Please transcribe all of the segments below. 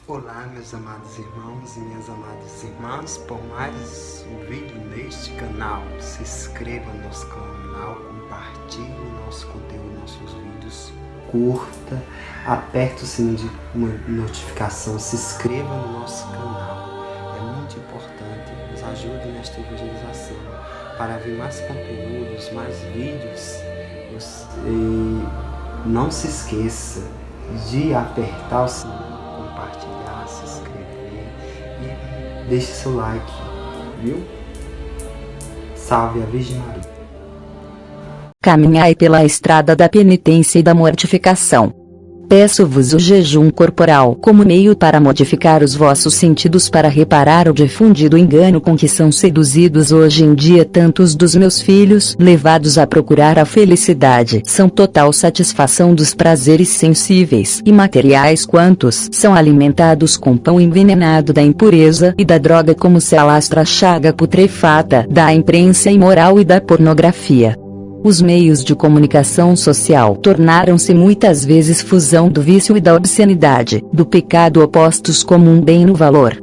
Olá, meus amados irmãos e minhas amadas irmãs, por mais um vídeo neste canal. Se inscreva no nosso canal, compartilhe o nosso conteúdo, nossos vídeos, curta, aperte o sininho de notificação, se inscreva no nosso canal. É muito importante, nos ajude nesta evangelização para ver mais conteúdos, mais vídeos. E não se esqueça de apertar o sininho, compartilhar, se inscrever e deixe seu like, viu? Salve a Virgem Maria. Caminhai pela estrada da penitência e da mortificação. Peço-vos o jejum corporal como meio para modificar os vossos sentidos, para reparar o difundido engano com que são seduzidos hoje em dia tantos dos meus filhos, levados a procurar a felicidade. São total satisfação dos prazeres sensíveis e materiais, quantos são alimentados com pão envenenado da impureza e da droga, como se alastra a chaga putrefata da imprensa imoral e da pornografia. Os meios de comunicação social tornaram-se muitas vezes fusão do vício e da obscenidade, do pecado, opostos como um bem no valor.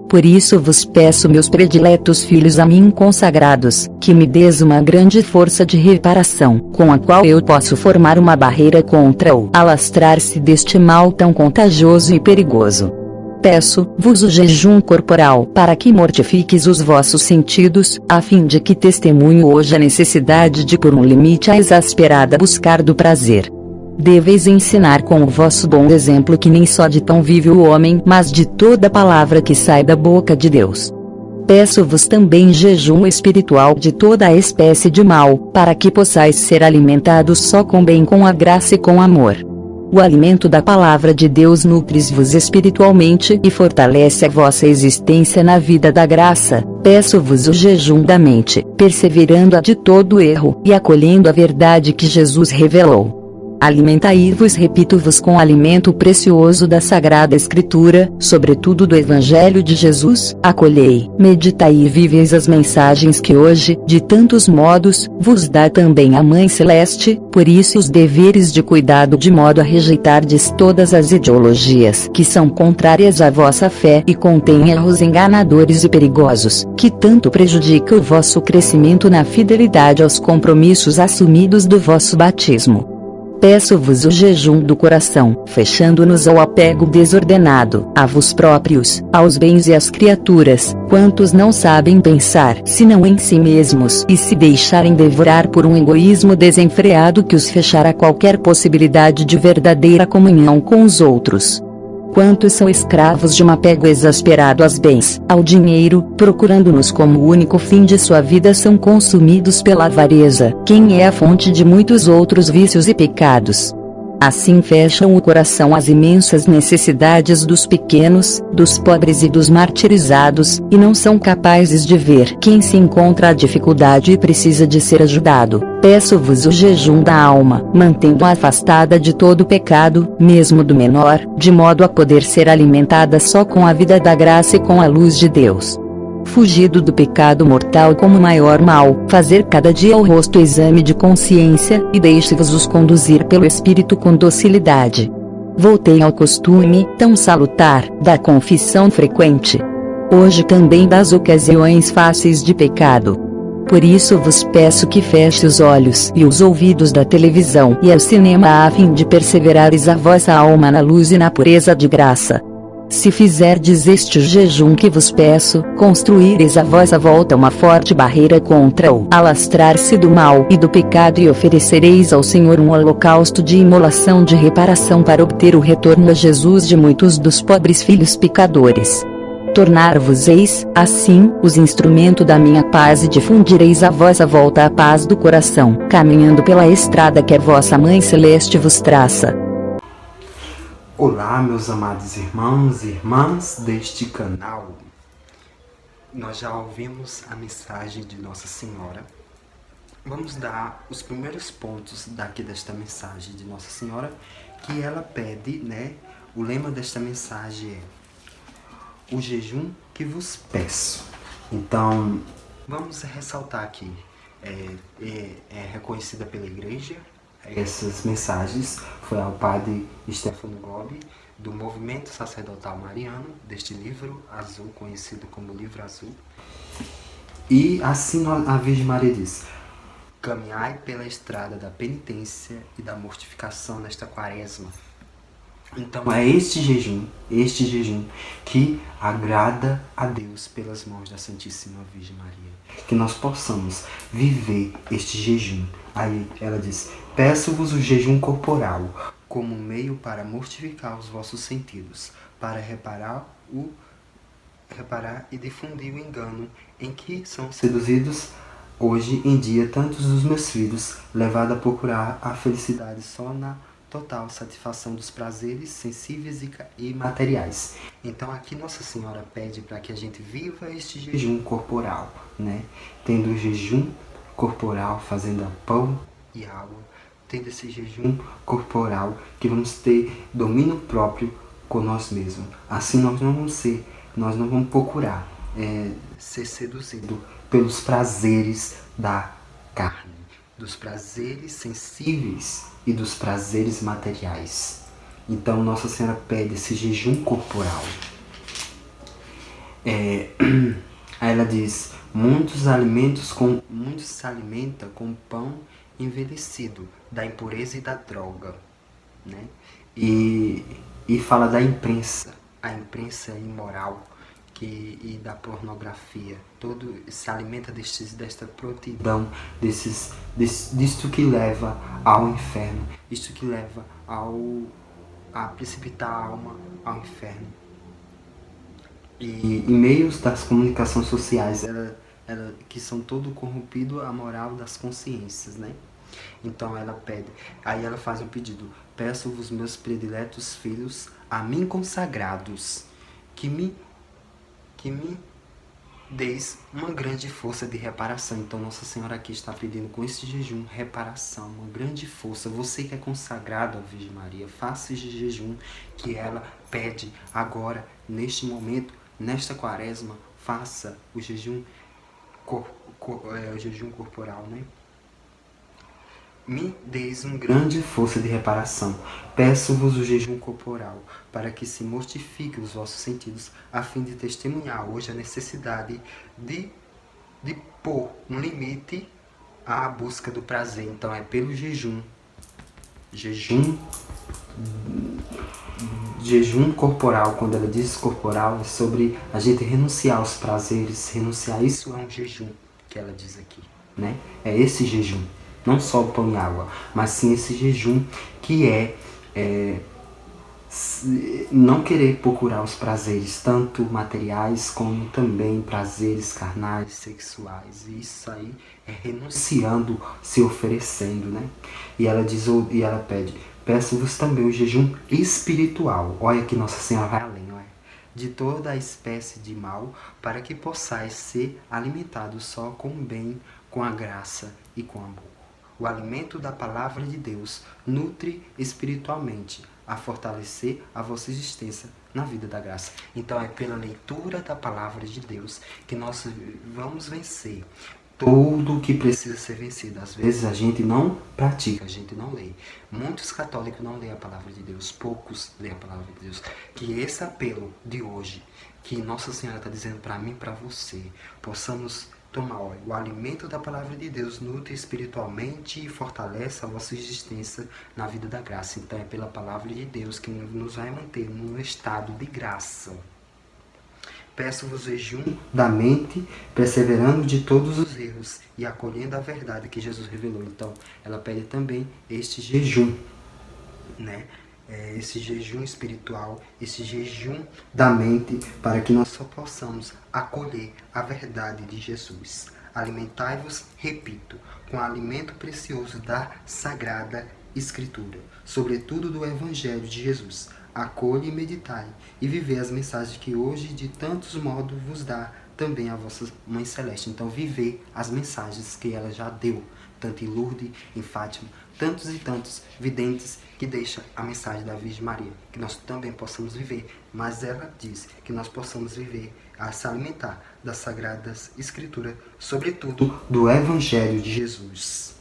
Por isso vos peço, meus prediletos filhos a mim consagrados, que me des uma grande força de reparação, com a qual eu posso formar uma barreira contra o alastrar-se deste mal tão contagioso e perigoso. Peço-vos o jejum corporal, para que mortifiques os vossos sentidos, a fim de que testemunho hoje a necessidade de por um limite a exasperada buscar do prazer. Deveis ensinar com o vosso bom exemplo que nem só de pão vive o homem, mas de toda palavra que sai da boca de Deus. Peço-vos também jejum espiritual de toda a espécie de mal, para que possais ser alimentados só com bem, com a graça e com amor. O alimento da palavra de Deus nutre-vos espiritualmente e fortalece a vossa existência na vida da graça. Peço-vos o jejum da mente, perseverando-a de todo erro, e acolhendo a verdade que Jesus revelou. Alimentai-vos, repito-vos, com alimento precioso da Sagrada Escritura, sobretudo do Evangelho de Jesus. Acolhei, meditai e viveis as mensagens que hoje, de tantos modos, vos dá também a Mãe Celeste. Por isso os deveres de cuidado, de modo a rejeitardes todas as ideologias que são contrárias à vossa fé e contêm erros enganadores e perigosos, que tanto prejudicam o vosso crescimento na fidelidade aos compromissos assumidos do vosso batismo. Peço-vos o jejum do coração, fechando-nos ao apego desordenado, a vos próprios, aos bens e às criaturas, quantos não sabem pensar senão em si mesmos e se deixarem devorar por um egoísmo desenfreado que os fechará qualquer possibilidade de verdadeira comunhão com os outros. Quantos são escravos de um apego exasperado aos bens, ao dinheiro, procurando-nos como o único fim de sua vida, são consumidos pela avareza, quem é a fonte de muitos outros vícios e pecados. Assim fecham o coração às imensas necessidades dos pequenos, dos pobres e dos martirizados, e não são capazes de ver quem se encontra à dificuldade e precisa de ser ajudado. Peço-vos o jejum da alma, mantendo-a afastada de todo pecado, mesmo do menor, de modo a poder ser alimentada só com a vida da graça e com a luz de Deus. Fugido do pecado mortal como maior mal, fazer cada dia o rosto exame de consciência, e deixe-vos conduzir pelo Espírito com docilidade. Voltei ao costume, tão salutar, da confissão frequente. Hoje também das ocasiões fáceis de pecado. Por isso vos peço que feche os olhos e os ouvidos da televisão e ao cinema, a fim de perseverares a vossa alma na luz e na pureza de graça. Se fizerdes este jejum que vos peço, construíreis à vossa volta uma forte barreira contra o alastrar-se do mal e do pecado, e oferecereis ao Senhor um holocausto de imolação de reparação para obter o retorno a Jesus de muitos dos pobres filhos pecadores. Tornar-vos-eis, assim, os instrumentos da minha paz, e difundireis à vossa volta a paz do coração, caminhando pela estrada que a vossa Mãe Celeste vos traça. Olá, meus amados irmãos e irmãs deste canal. Nós já ouvimos a mensagem de Nossa Senhora. Vamos dar os primeiros pontos desta mensagem de Nossa Senhora, que ela pede, né? O lema desta mensagem é: o jejum que vos peço. Então, vamos ressaltar aqui, é reconhecida pela Igreja. Essas mensagens foi ao padre Stefano Gobbi, do movimento sacerdotal mariano, deste livro azul, conhecido como livro azul. E assim a Virgem Maria diz: caminhai pela estrada da penitência e da mortificação nesta quaresma. Então é este jejum que agrada a Deus pelas mãos da Santíssima Virgem Maria. Que nós possamos viver este jejum. Aí ela diz: peço-vos o jejum corporal como meio para mortificar os vossos sentidos, para reparar e difundir o engano em que são seduzidos hoje em dia tantos dos meus filhos, levados a procurar a felicidade só na total satisfação dos prazeres sensíveis e materiais. Então aqui Nossa Senhora pede para que a gente viva este jejum corporal, né? Tendo o jejum corporal, fazendo pão e água, tendo esse jejum corporal, que vamos ter domínio próprio com nós mesmos. Assim nós não vamos procurar ser seduzido pelos prazeres da carne, dos prazeres sensíveis e dos prazeres materiais. Então Nossa Senhora pede esse jejum corporal. Aí ela diz: muitos se alimentam com pão envelhecido, da impureza e da droga, né? E fala da imprensa, a imprensa imoral, e da pornografia. Se alimenta desta prontidão, disto que leva ao inferno, isto que leva a precipitar a alma ao inferno. E em meios das comunicações sociais, que são todo corrompido a moral das consciências, né? Então ela pede, aí ela faz um pedido: peço-vos, meus prediletos filhos, a mim consagrados, que me deis uma grande força de reparação. Então Nossa Senhora aqui está pedindo com esse jejum reparação, uma grande força. Você que é consagrado à Virgem Maria, faça esse jejum que ela pede agora, neste momento, nesta quaresma. Faça o jejum corporal, né? Me deis uma grande força de reparação. Peço-vos o jejum corporal, para que se mortifiquem os vossos sentidos, a fim de testemunhar hoje a necessidade de pôr um limite à busca do prazer. Então é pelo jejum corporal. Quando ela diz corporal, é sobre a gente renunciar aos prazeres, renunciar. Isso é um jejum que ela diz aqui, né? É esse jejum. Não só o pão e água, mas sim esse jejum que não querer procurar os prazeres, tanto materiais como também prazeres carnais, sexuais. E isso aí é renunciando, se oferecendo, né? E ela pede: peço-vos também o jejum espiritual. Olha que Nossa Senhora vai além, olha. De toda a espécie de mal, para que possais ser alimentados só com o bem, com a graça e com o amor. O alimento da palavra de Deus nutre espiritualmente, a fortalecer a vossa existência na vida da graça. Então é pela leitura da palavra de Deus que nós vamos vencer tudo o que precisa ser vencido. Às vezes a gente não pratica, a gente não lê. Muitos católicos não lêem a palavra de Deus, poucos lêem a palavra de Deus. Que esse apelo de hoje, que Nossa Senhora está dizendo para mim e para você, possamos tomar o alimento da palavra de Deus, nutre espiritualmente e fortalece a vossa existência na vida da graça. Então é pela palavra de Deus que nos vai manter num estado de graça. Peço-vos jejum da mente, perseverando de todos os erros e acolhendo a verdade que Jesus revelou. Então ela pede também este jejum, né? Esse jejum espiritual, esse jejum da mente, para que nós só possamos acolher a verdade de Jesus. Alimentai-vos, repito, com o alimento precioso da Sagrada Escritura, sobretudo do Evangelho de Jesus. Acolhe e meditai, e vivei as mensagens que hoje de tantos modos vos dá também a vossa Mãe Celeste. Então viver as mensagens que ela já deu, tanto em Lourdes, em Fátima, tantos e tantos videntes que deixam a mensagem da Virgem Maria, que nós também possamos viver. Mas ela diz que nós possamos viver, a se alimentar das Sagradas Escrituras, sobretudo do Evangelho de Jesus.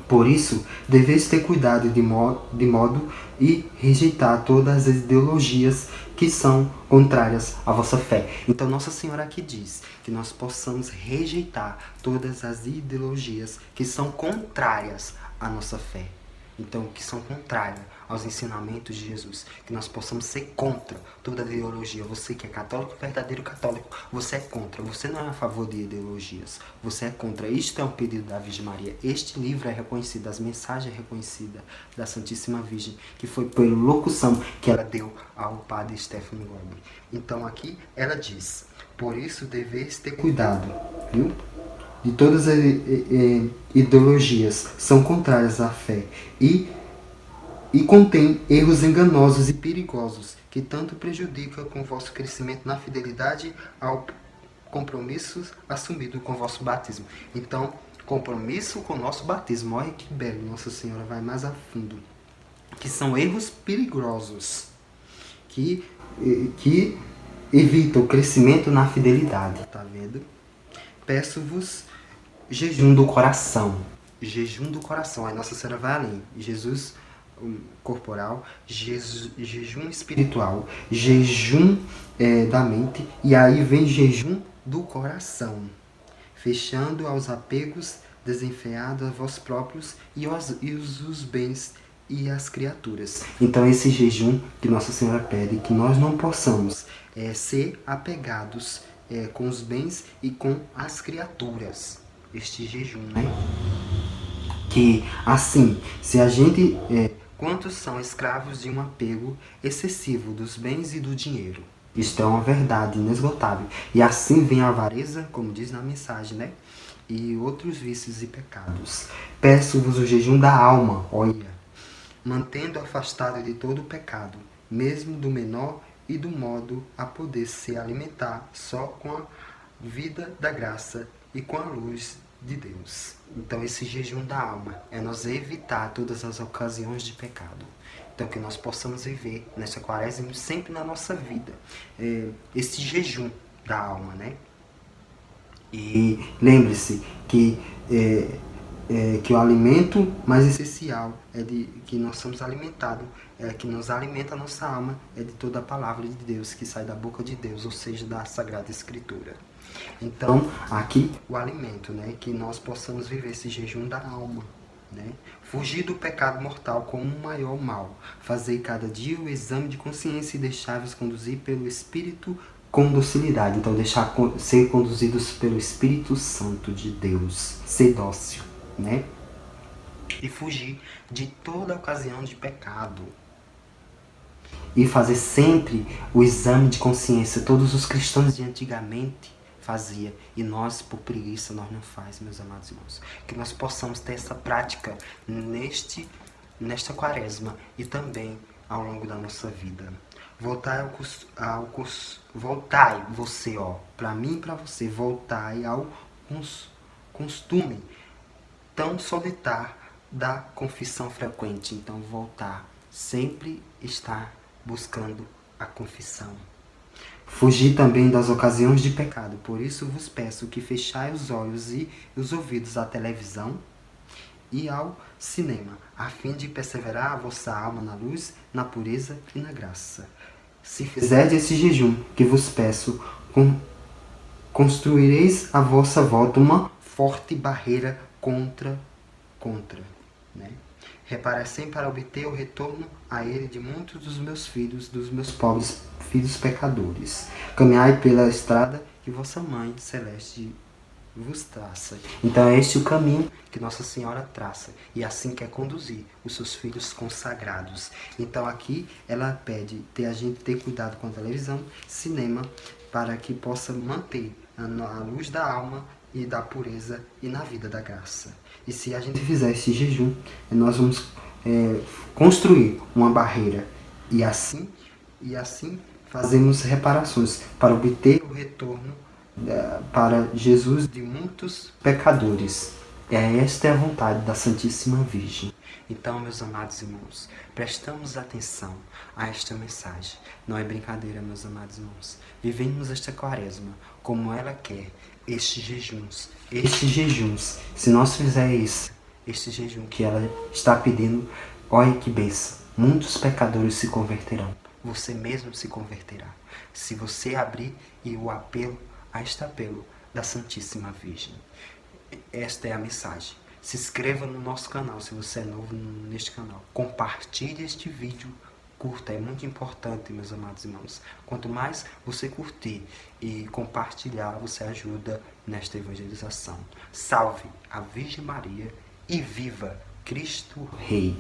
Por isso, deveis ter cuidado de modo e rejeitar todas as ideologias que são contrárias à vossa fé. Então, Nossa Senhora aqui diz que nós possamos rejeitar todas as ideologias que são contrárias à nossa fé. Então, que são contrárias aos ensinamentos de Jesus. Que nós possamos ser contra toda ideologia. Você que é católico, verdadeiro católico, você é contra. Você não é a favor de ideologias. Você é contra. Isto é um pedido da Virgem Maria. Este livro é reconhecido, as mensagens é reconhecida da Santíssima Virgem, que foi pela locução que ela deu ao padre Stephen Gomes. Então, aqui ela diz: por isso deveis ter cuidado, viu? De todas as ideologias são contrárias à fé e contém erros enganosos e perigosos que tanto prejudicam com o vosso crescimento na fidelidade ao compromisso assumido com o vosso batismo. Então, compromisso com o nosso batismo, olha que belo, Nossa Senhora vai mais a fundo, que são erros perigosos que evitam o crescimento na fidelidade, tá vendo? Peço-vos jejum do coração. Jejum do coração. Aí Nossa Senhora vai além. Jesus corporal, jejum espiritual, jejum da mente. E aí vem jejum do coração. Fechando aos apegos desenfreados a vós próprios e os bens e as criaturas. Então esse jejum que Nossa Senhora pede, que nós não possamos ser apegados com os bens e com as criaturas. Este jejum, né? Que assim, se a gente... quantos são escravos de um apego excessivo dos bens e do dinheiro? Isto é uma verdade inesgotável. E assim vem a avareza, como diz na mensagem, né? E outros vícios e pecados. Peço-vos o jejum da alma, olha, mantendo afastado de todo o pecado, mesmo do menor, e do modo a poder se alimentar só com a vida da graça e com a luz de Deus. Então esse jejum da alma é nós evitar todas as ocasiões de pecado. Então que nós possamos viver nessa quaresma sempre na nossa vida esse jejum da alma, né? E lembre-se que que o alimento mais essencial é de que nós somos alimentados, que nos alimenta a nossa alma, é de toda a palavra de Deus que sai da boca de Deus, ou seja, da Sagrada Escritura. Então, aqui o alimento, né, que nós possamos viver esse jejum da alma, né? Fugir do pecado mortal como o maior mal. Fazei cada dia o exame de consciência e deixai-vos conduzir pelo Espírito com docilidade. Então, deixar ser conduzidos pelo Espírito Santo de Deus. Ser dócil, né? E fugir de toda ocasião de pecado. E fazer sempre o exame de consciência. Todos os cristãos de antigamente fazia, e nós, por preguiça, nós não faz, meus amados irmãos. Que nós possamos ter essa prática nesta quaresma e também ao longo da nossa vida. Voltai você, ó, para mim e para você, voltai ao costume tão solitário da confissão frequente. Então, voltar, sempre estar buscando a confissão. Fugir também das ocasiões de pecado. Por isso vos peço que fechai os olhos e os ouvidos à televisão e ao cinema, a fim de perseverar a vossa alma na luz, na pureza e na graça. Se fizerdes esse jejum que vos peço, construireis à vossa volta uma forte barreira contra, né? Reparecem para obter o retorno a ele de muitos dos meus filhos, dos meus pobres filhos pecadores. Caminhai pela estrada que vossa Mãe Celeste vos traça. Então é este o caminho que Nossa Senhora traça. E assim quer conduzir os seus filhos consagrados. Então aqui ela pede a gente ter cuidado com a televisão, cinema, para que possa manter a luz da alma e da pureza e na vida da graça. E se a gente fizer esse jejum, nós vamos construir uma barreira e assim fazemos reparações para obter o retorno para Jesus de muitos pecadores. Esta é a vontade da Santíssima Virgem. Então, meus amados irmãos, prestamos atenção a esta mensagem. Não é brincadeira, meus amados irmãos. Vivemos esta quaresma como ela quer. Estes jejuns, se nós fizermos este jejum que ela está pedindo. Olha que bênção, muitos pecadores se converterão, você mesmo se converterá, se você abrir o apelo a este apelo da Santíssima Virgem. Esta é a mensagem. Se inscreva no nosso canal se você é novo neste canal. Compartilhe este vídeo, curta, é muito importante, meus amados irmãos. Quanto mais você curtir e compartilhar, você ajuda nesta evangelização. Salve a Virgem Maria e viva Cristo Rei!